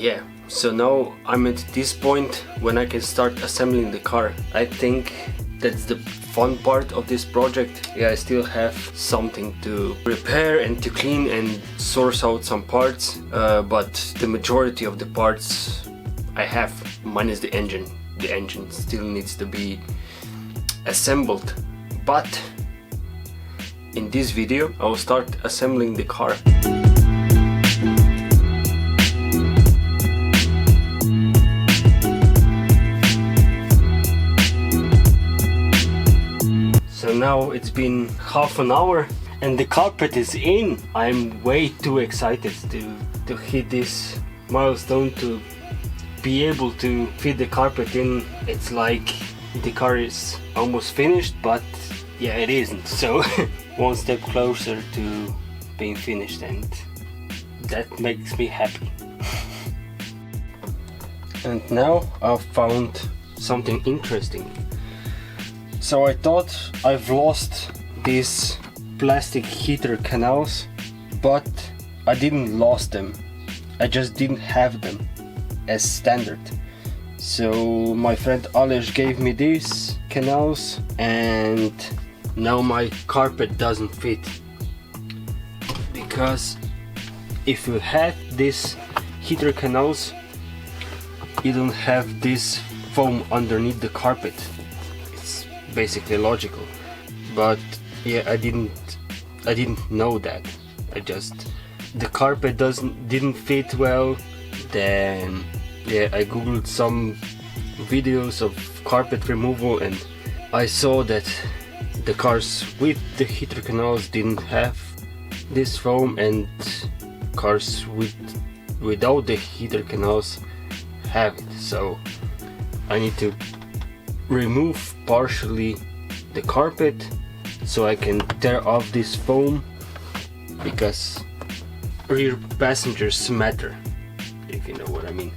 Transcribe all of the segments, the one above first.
Yeah, so now I'm at this point when I can start assembling the car. I think that's the fun part of this project. Yeah, I still have something to repair and to clean and source out some parts, but the majority of the parts I have, minus the engine. The engine still needs to be assembled, but in this video I will start assembling the car. So now it's been half an hour and the carpet is in. I'm way too excited to hit this milestone, to be able to fit the carpet in. It's like the car is almost finished, but yeah, it isn't. So one step closer to being finished, and that makes me happy. And now I've found something interesting. So I thought I've lost these plastic heater canals, but I didn't lost them. I just didn't have them as standard. So my friend Aleš gave me these canals, and now my carpet doesn't fit. Because if you had these heater canals, you don't have this foam underneath the carpet. Basically logical, but yeah, I didn't know that. The carpet didn't fit well. Then yeah, I googled some videos of carpet removal, and I saw that the cars with the heater canals didn't have this foam, and cars without the heater canals have it. So I need to remove partially the carpet so I can tear off this foam, because rear passengers matter, if you know what I mean.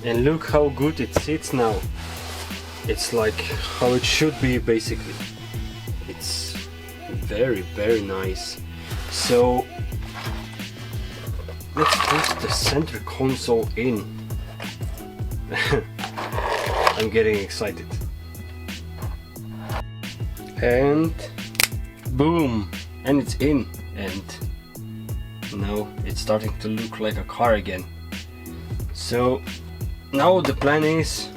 And look how good it sits now. It's like how it should be, basically. It's very, very nice. So let's put the center console in. I'm getting excited. And boom, and it's in, and now it's starting to look like a car again. So now the plan is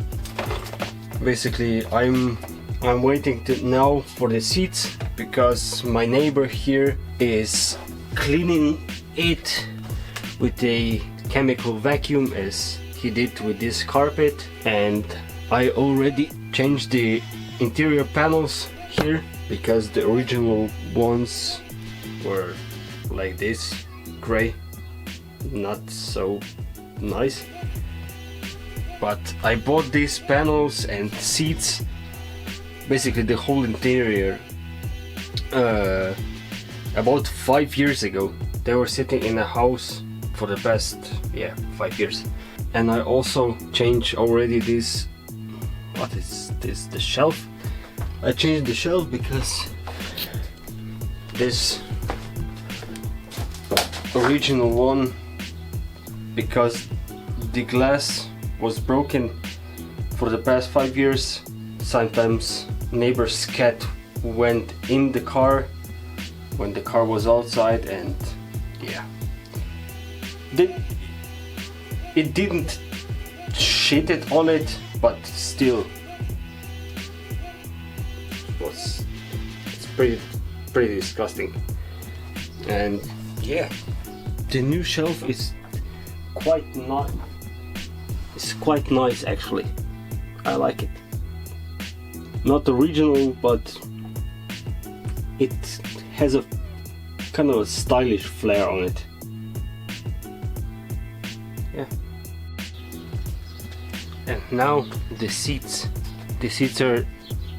basically I'm waiting now for the seats, because my neighbor here is cleaning it with a chemical vacuum as he did with this carpet, and I already changed the interior panels here, because the original ones were like this, gray, not so nice. But I bought these panels and seats, basically the whole interior, about 5 years ago. They were sitting in a house for the past 5 years. And I also changed already this, what is this, the shelf. I changed the shelf because this original one, because the glass was broken for the past 5 years. Sometimes neighbor's cat went in the car when the car was outside, and yeah, it didn't shit it on it, but still it's pretty disgusting. And yeah, the new shelf is quite nice actually. I like it. Not original, but it has a kind of a stylish flair on it. Yeah. And now the seats. The seats are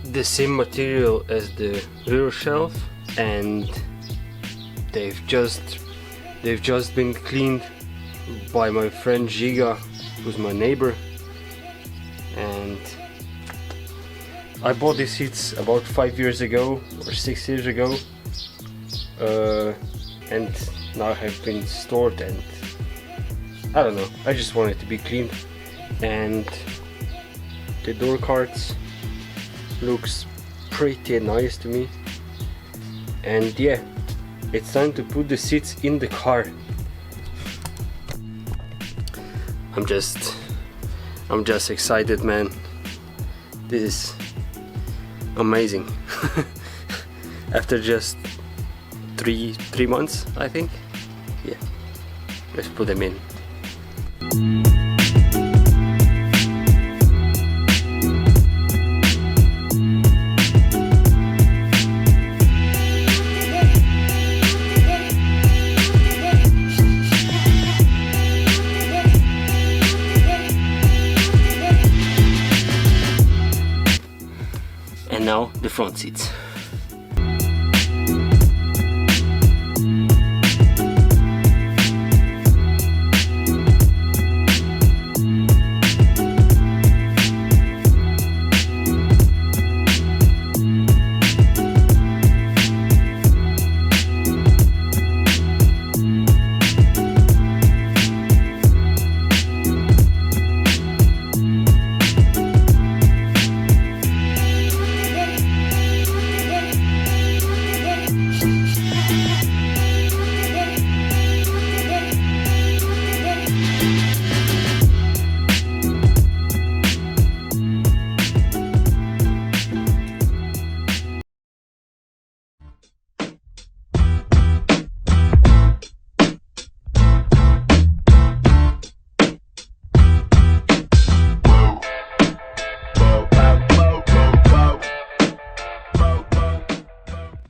the same material as the rear shelf, and they've just been cleaned by my friend Giga, who's my neighbor. And I bought these seats about 5 years ago or 6 years ago, and now have been stored, and I don't know, I just want it to be clean. And the door cards looks pretty nice to me. And yeah, it's time to put the seats in the car. I'm just excited, man. This is amazing. After just three months, I think. Yeah, let's put them in. And now the front seats.